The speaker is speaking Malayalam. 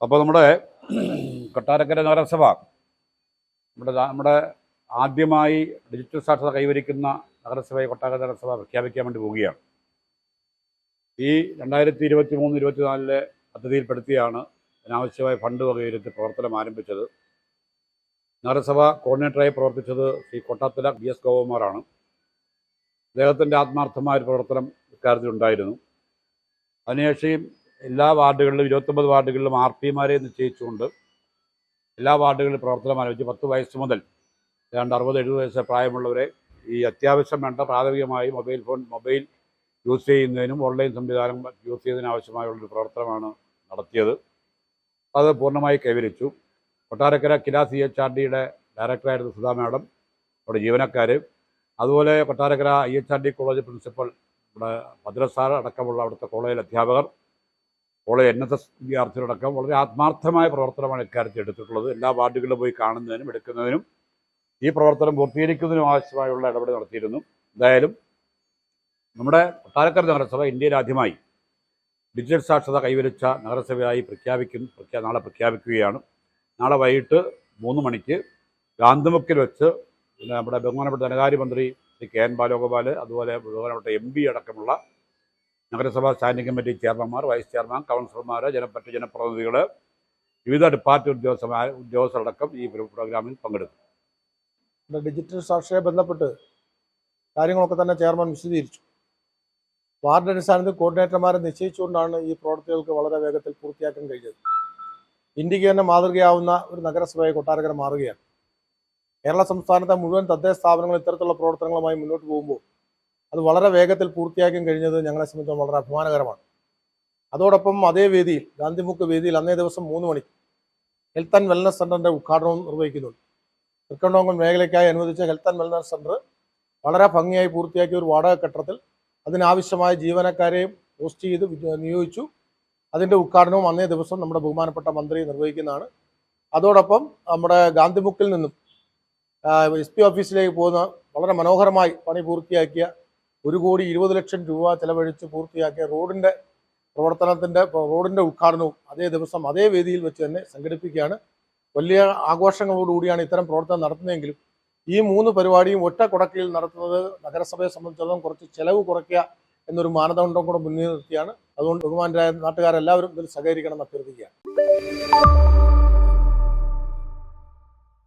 അപ്പോൾ കൊട്ടാരക്കര നഗരസഭ നമ്മുടെ ആദ്യമായി ഡിജിറ്റൽ സാക്ഷരത കൈവരിക്കുന്ന നഗരസഭയെ കൊട്ടാരക്കര നഗരസഭ പ്രഖ്യാപിക്കാൻ വേണ്ടി പോവുകയാണ്. ഈ 2023-24 പദ്ധതിയിൽപ്പെടുത്തിയാണ് അതിനാവശ്യമായ ഫണ്ട് വകയിരുത്തി പ്രവർത്തനം ആരംഭിച്ചത്. നഗരസഭ കോർഡിനേറ്ററായി പ്രവർത്തിച്ചത് ശ്രീ കൊട്ടാത്തല BS ഗോപകുമാറാണ്. അദ്ദേഹത്തിൻ്റെ ആത്മാർത്ഥമായ ഒരു പ്രവർത്തനം ഇക്കാര്യത്തിലുണ്ടായിരുന്നു. അതിനുശേഷം എല്ലാ വാർഡുകളിലും 29 വാർഡുകളിലും RPമാരെ നിശ്ചയിച്ചുകൊണ്ട് എല്ലാ വാർഡുകളിലും പ്രവർത്തനം ആരംഭിച്ചു. 10 വയസ്സ് മുതൽ ഏതാണ്ട് 60-70 വയസ്സ് പ്രായമുള്ളവരെ ഈ അത്യാവശ്യം വേണ്ട പ്രാഥമികമായി മൊബൈൽ യൂസ് ചെയ്യുന്നതിനും ഓൺലൈൻ സംവിധാനം യൂസ് ചെയ്യുന്നതിനും ആവശ്യമായുള്ളൊരു പ്രവർത്തനമാണ് നടത്തിയത്. അത് പൂർണ്ണമായി കൈവരിച്ചു. കൊട്ടാരക്കര കില CHRDയുടെ ഡയറക്ടറായിരുന്ന സുധാ മാഡം, അവിടെ ജീവനക്കാർ, അതുപോലെ കൊട്ടാരക്കര IHRD കോളേജ് പ്രിൻസിപ്പൽ ഇവിടെ ഭദ്രസാർ അടക്കമുള്ള അവിടുത്തെ കോളേജിലെ അധ്യാപകർ, കോളേജ് NSS വിദ്യാർത്ഥികളടക്കം വളരെ ആത്മാർത്ഥമായ പ്രവർത്തനമാണ് ഇക്കാര്യത്തിൽ എടുത്തിട്ടുള്ളത്. എല്ലാ വാർഡുകളിലും പോയി കാണുന്നതിനും എടുക്കുന്നതിനും ഈ പ്രവർത്തനം പൂർത്തീകരിക്കുന്നതിനും ആവശ്യമായുള്ള ഇടപെടൽ നടത്തിയിരുന്നു. എന്തായാലും നമ്മുടെ കൊട്ടാരക്കര നഗരസഭ ഇന്ത്യയിൽ ആദ്യമായി ഡിജിറ്റൽ സാക്ഷരത കൈവരിച്ച നഗരസഭയായി നാളെ പ്രഖ്യാപിക്കുകയാണ്. നാളെ വൈകിട്ട് 3 മണിക്ക് ഗാന്ധിമുക്കിൽ വെച്ച് നമ്മുടെ ബഹുമാനപ്പെട്ട ധനകാര്യമന്ത്രി ശ്രീ KN ബാലഗോപാൽ, അതുപോലെ ബഹുമാനപ്പെട്ട MP അടക്കമുള്ള നഗരസഭാ സ്റ്റാൻഡിംഗ് കമ്മിറ്റി ചെയർമാൻമാർ, വൈസ് ചെയർമാൻ, കൗൺസിലർമാർ, ജനപ്രതിനിധികൾ, വിവിധ ഡിപ്പാർട്ട്മെൻറ്റ് ഉദ്യോഗസ്ഥരടക്കം ഈ പ്രോഗ്രാമിൽ പങ്കെടുക്കും. ഡിജിറ്റൽ സാക്ഷരതയെ ബന്ധപ്പെട്ട് കാര്യങ്ങളൊക്കെ തന്നെ ചെയർമാൻ വിശദീകരിച്ചു. വാർഡ് അടിസ്ഥാനത്തിൽ കോർഡിനേറ്റർമാരെ നിശ്ചയിച്ചുകൊണ്ടാണ് ഈ പ്രവർത്തികൾക്ക് വളരെ വേഗത്തിൽ പൂർത്തിയാക്കാൻ കഴിഞ്ഞത്. ഇന്ത്യക്ക് തന്നെ മാതൃകയാവുന്ന ഒരു നഗരസഭയെ കൊട്ടാരക്കര മാറുകയാണ്. കേരള സംസ്ഥാനത്തെ മുഴുവൻ തദ്ദേശ സ്ഥാപനങ്ങൾ ഇത്തരത്തിലുള്ള പ്രവർത്തനങ്ങളുമായി മുന്നോട്ട് പോകുമ്പോൾ അത് വളരെ വേഗത്തിൽ പൂർത്തിയാക്കാൻ കഴിഞ്ഞത് ഞങ്ങളെ സംബന്ധിച്ച് വളരെ അഭിമാനകരമാണ്. അതോടൊപ്പം അതേ വേദിയിൽ, ഗാന്ധിമുക്ക് വേദിയിൽ, അന്നേ ദിവസം 3 മണിക്ക് ഹെൽത്ത് ആൻഡ് വെൽനസ് സെൻ്ററിൻ്റെ ഉദ്ഘാടനവും നിർവഹിക്കുന്നുണ്ട്. തൃക്കണ്ണോങ്കൽ മേഖലയ്ക്കായി അനുവദിച്ച ഹെൽത്ത് ആൻഡ് വെൽനസ് സെൻ്റർ വളരെ ഭംഗിയായി പൂർത്തിയാക്കിയ ഒരു വാടക കെട്ടിടത്തിൽ അതിനാവശ്യമായ ജീവനക്കാരെയും പോസ്റ്റ് ചെയ്ത് നിയോഗിച്ചു. അതിൻ്റെ ഉദ്ഘാടനവും അന്നേ ദിവസം നമ്മുടെ ബഹുമാനപ്പെട്ട മന്ത്രി നിർവഹിക്കുന്നതാണ്. അതോടൊപ്പം നമ്മുടെ ഗാന്ധിമുക്കിൽ നിന്നും SP ഓഫീസിലേക്ക് പോകുന്ന വളരെ മനോഹരമായി പണി പൂർത്തിയാക്കിയ 1,20,00,000 രൂപ ചെലവഴിച്ച് പൂർത്തിയാക്കിയ റോഡിൻ്റെ ഉദ്ഘാടനവും അതേ ദിവസം അതേ വേദിയിൽ വെച്ച് തന്നെ സംഘടിപ്പിക്കുകയാണ്. വലിയ ആഘോഷങ്ങളോടുകൂടിയാണ് ഇത്തരം പ്രവർത്തനം നടത്തുന്നതെങ്കിലും ഈ 3 പരിപാടിയും ഒറ്റ കുടക്കീഴിൽ നടത്തുന്നത് നഗരസഭയെ സംബന്ധിച്ചിടത്തോളം കുറച്ച് ചെലവ് കുറയ്ക്കുക എന്നൊരു മാനദണ്ഡം കൂടെ മുൻനിർത്തിയാണ്. അതുകൊണ്ട് ബഹുമാനരായ നാട്ടുകാരെല്ലാവരും ഇതിൽ സഹകരിക്കണം എന്ന് അഭ്യർത്ഥിക്കുകയാണ്.